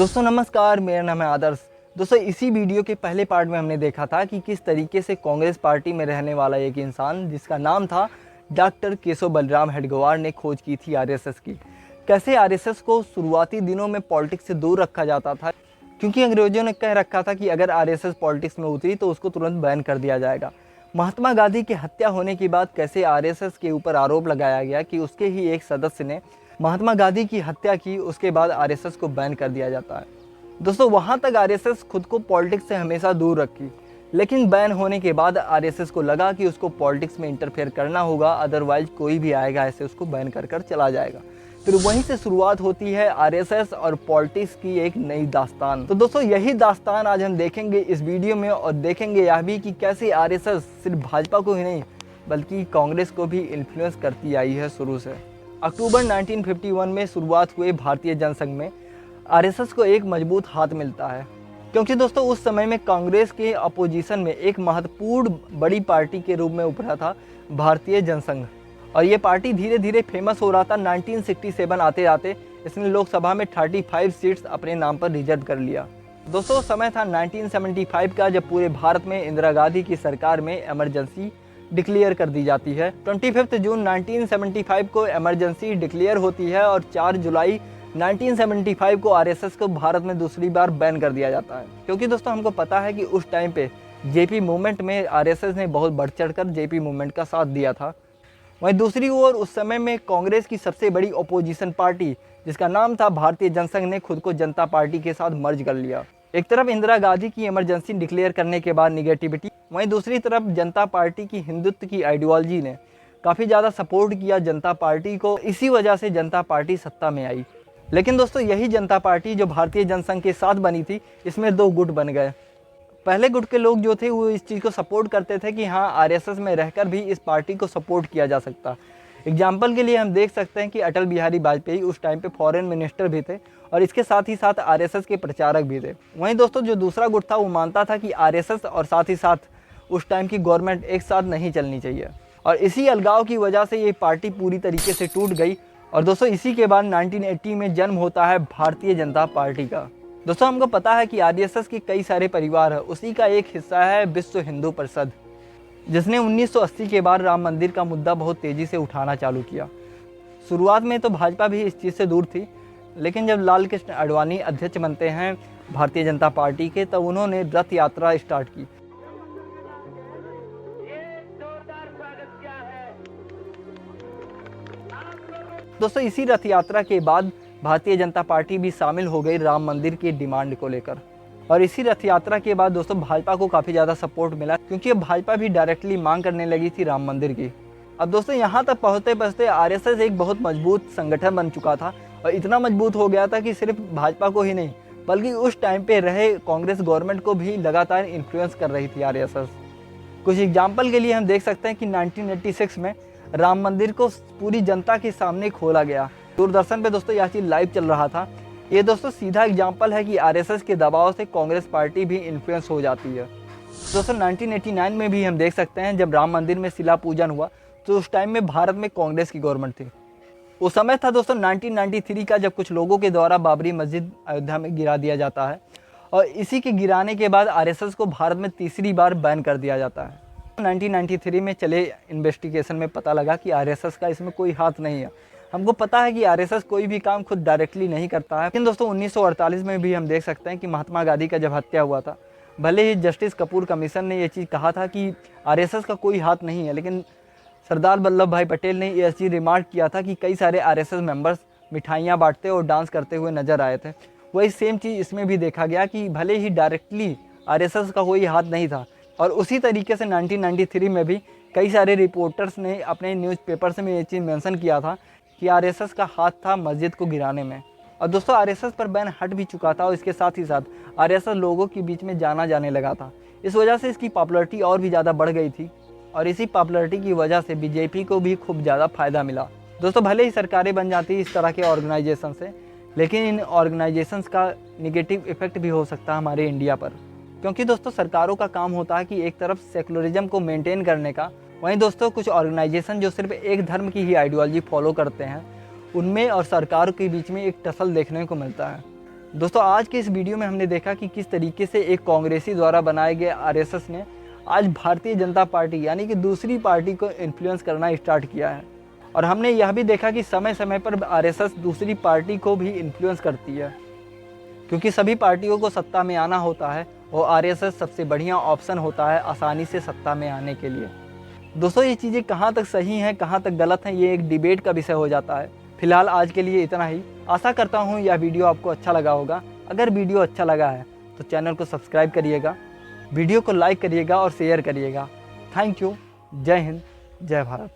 दोस्तों नमस्कार, मेरा नाम है आदर्श। दोस्तों इसी वीडियो के पहले पार्ट में हमने देखा था कि किस तरीके से कांग्रेस पार्टी में रहने वाला एक इंसान जिसका नाम था डॉक्टर केशव बलराम हेडगेवार ने खोज की थी आरएसएस की। कैसे आरएसएस को शुरुआती दिनों में पॉलिटिक्स से दूर रखा जाता था, क्योंकि अंग्रेजों ने कह रखा था कि अगर आरएसएस पॉलिटिक्स में उतरी तो उसको तुरंत बैन कर दिया जाएगा। महात्मा गांधी की हत्या होने के बाद कैसे आरएसएस के ऊपर आरोप लगाया गया कि उसके ही एक सदस्य ने महात्मा गांधी की हत्या की, उसके बाद आरएसएस को बैन कर दिया जाता है। दोस्तों वहाँ तक आरएसएस खुद को पॉलिटिक्स से हमेशा दूर रखी, लेकिन बैन होने के बाद आरएसएस को लगा कि उसको पॉलिटिक्स में इंटरफेयर करना होगा, अदरवाइज कोई भी आएगा ऐसे उसको बैन कर कर चला जाएगा। फिर वहीं से शुरुआत होती है आरएसएस और पॉलिटिक्स की एक नई दास्तान। तो दोस्तों यही दास्तान आज हम देखेंगे इस वीडियो में, और देखेंगे यह भी कि कैसे आरएसएस सिर्फ भाजपा को ही नहीं बल्कि कांग्रेस को भी इन्फ्लुएंस करती आई है शुरू से। अक्टूबर 1951 में शुरुआत हुए भारतीय जनसंघ में आरएसएस को एक मजबूत हाथ मिलता है, क्योंकि दोस्तों उस समय में कांग्रेस के अपोजिशन में एक महत्वपूर्ण बड़ी पार्टी के रूप में उभरा था भारतीय जनसंघ, और ये पार्टी धीरे धीरे फेमस हो रहा था। 1967 आते आते इसने लोकसभा में 35 सीट्स अपने नाम पर रिजर्व कर लिया। दोस्तों समय था 1975 का, जब पूरे भारत में इंदिरा गांधी की सरकार में इमरजेंसी डिक्लेयर कर दी जाती है। 25 जून 1975 को इमरजेंसी डिक्लेयर होती है और 4 जुलाई 1975 को आरएसएस को भारत में दूसरी बार बैन कर दिया जाता है, क्योंकि दोस्तों हमको पता है कि उस टाइम पे जेपी मूवमेंट में आरएसएस ने बहुत बढ़ चढ़कर जेपी मूवमेंट का साथ दिया था। वहीं दूसरी ओर उस समय में कांग्रेस की सबसे बड़ी अपोजिशन पार्टी जिसका नाम था भारतीय जनसंघ ने खुद को जनता पार्टी के साथ मर्ज कर लिया। एक तरफ इंदिरा गांधी की इमरजेंसी डिक्लेयर करने के बाद निगेटिविटी, वहीं दूसरी तरफ जनता पार्टी की हिंदुत्व की आइडियोलॉजी ने काफ़ी ज़्यादा सपोर्ट किया जनता पार्टी को। इसी वजह से जनता पार्टी सत्ता में आई। लेकिन दोस्तों यही जनता पार्टी जो भारतीय जनसंघ के साथ बनी थी, इसमें 2 गुट बन गए। पहले गुट के लोग जो थे वो इस चीज़ को सपोर्ट करते थे कि हाँ आरएसएस में रहकर भी इस पार्टी को सपोर्ट किया जा सकता। एग्जाम्पल के लिए हम देख सकते हैं कि अटल बिहारी वाजपेयी उस टाइम पे फॉरेन मिनिस्टर भी थे और इसके साथ ही साथ आरएसएस के प्रचारक भी थे। वहीं दोस्तों जो दूसरा गुट था वो मानता था कि आरएसएस और साथ ही साथ उस टाइम की गवर्नमेंट एक साथ नहीं चलनी चाहिए, और इसी अलगाव की वजह से ये पार्टी पूरी तरीके से टूट गई। और दोस्तों इसी के बाद 1980 में जन्म होता है भारतीय जनता पार्टी का। दोस्तों हमको पता है कि आरएसएस के कई सारे परिवार है, उसी का एक हिस्सा है विश्व हिंदू परिषद, जिसने 1980 के बाद राम मंदिर का मुद्दा बहुत तेज़ी से उठाना चालू किया। शुरुआत में तो भाजपा भी इस चीज़ से दूर थी, लेकिन जब लाल कृष्ण आडवाणी अध्यक्ष बनते हैं भारतीय जनता पार्टी के, तब उन्होंने रथ यात्रा स्टार्ट की। दोस्तों इसी रथ यात्रा के बाद भारतीय जनता पार्टी भी शामिल हो गई राम मंदिर की डिमांड को लेकर, और इसी रथ यात्रा के बाद दोस्तों भाजपा को काफ़ी ज़्यादा सपोर्ट मिला, क्योंकि अब भाजपा भी डायरेक्टली मांग करने लगी थी राम मंदिर की। अब दोस्तों यहाँ तक पहुँचते पहुँचते आरएसएस एक बहुत मजबूत संगठन बन चुका था, और इतना मजबूत हो गया था कि सिर्फ भाजपा को ही नहीं बल्कि उस टाइम पे रहे कांग्रेस गवर्नमेंट को भी लगातार इन्फ्लुएंस कर रही थी आरएसएस। कुछ एग्जाम्पल के लिए हम देख सकते हैं कि 1986 में राम मंदिर को पूरी जनता के सामने खोला गया। दूरदर्शन पे दोस्तों यह चीज़ लाइव चल रहा था। ये दोस्तों सीधा एग्जाम्पल है कि आरएसएस के दबाव से कांग्रेस पार्टी भी इन्फ्लुएंस हो जाती है। दोस्तों 1989 में भी हम देख सकते हैं जब राम मंदिर में शिला पूजन हुआ, तो उस टाइम में भारत में कांग्रेस की गवर्नमेंट थी। उस समय था दोस्तों 1993 का, जब कुछ लोगों के द्वारा बाबरी मस्जिद अयोध्या में गिरा दिया जाता है, और इसी के गिराने के बाद आरएसएस को भारत में तीसरी बार बैन कर दिया जाता है। 1993 में चले इन्वेस्टिगेशन में पता लगा कि आरएसएस का इसमें कोई हाथ नहीं है। हमको पता है कि आरएसएस कोई भी काम खुद डायरेक्टली नहीं करता है, लेकिन दोस्तों 1948 में भी हम देख सकते हैं कि महात्मा गांधी का जब हत्या हुआ था, भले ही जस्टिस कपूर कमीशन ने ये चीज़ कहा था कि आरएसएस का कोई हाथ नहीं है, लेकिन सरदार वल्लभ भाई पटेल ने ये चीज़ रिमार्क किया था कि कई सारे आरएसएस मेंबर्स मिठाइयाँ बांटते और डांस करते हुए नजर आए थे। वही सेम चीज़ इसमें भी देखा गया कि भले ही डायरेक्टली आरएसएस का कोई हाथ नहीं था, और उसी तरीके से 1993 में भी कई सारे रिपोर्टर्स ने अपने न्यूज़पेपर्स में ये चीज़ मेंशन किया था कि आरएसएस का हाथ था मस्जिद को गिराने में। और दोस्तों आरएसएस पर बैन हट भी चुका था, और इसके साथ ही साथ आरएसएस लोगों के बीच में जाना जाने लगा था। इस वजह से इसकी पॉपुलैरिटी और भी ज़्यादा बढ़ गई थी, और इसी पॉपुलैरिटी की वजह से बीजेपी को भी खूब ज़्यादा फायदा मिला। दोस्तों भले ही सरकारें बन जाती इस तरह के ऑर्गेनाइजेशन से, लेकिन इन ऑर्गेनाइजेशंस का निगेटिव इफेक्ट भी हो सकता है हमारे इंडिया पर, क्योंकि दोस्तों सरकारों का काम होता है कि एक तरफ सेकुलरिज्म को मेंटेन करने का, वहीं दोस्तों कुछ ऑर्गेनाइजेशन जो सिर्फ एक धर्म की ही आइडियोलॉजी फॉलो करते हैं, उनमें और सरकार के बीच में एक टसल देखने को मिलता है। दोस्तों आज के इस वीडियो में हमने देखा कि किस तरीके से एक कांग्रेसी द्वारा बनाए गए आरएसएस ने आज भारतीय जनता पार्टी यानी कि दूसरी पार्टी को इन्फ्लुएंस करना स्टार्ट किया है। और हमने यह भी देखा कि समय समय पर आरएसएस दूसरी पार्टी को भी इन्फ्लुएंस करती है, क्योंकि सभी पार्टियों को सत्ता में आना होता है और आरएसएस सबसे बढ़िया ऑप्शन होता है आसानी से सत्ता में आने के लिए। दोस्तों ये चीज़ें कहाँ तक सही हैं कहाँ तक गलत हैं ये एक डिबेट का विषय हो जाता है। फिलहाल आज के लिए इतना ही। आशा करता हूँ यह वीडियो आपको अच्छा लगा होगा। अगर वीडियो अच्छा लगा है तो चैनल को सब्सक्राइब करिएगा, वीडियो को लाइक करिएगा और शेयर करिएगा। Thank you. जय हिंद, जय भारत।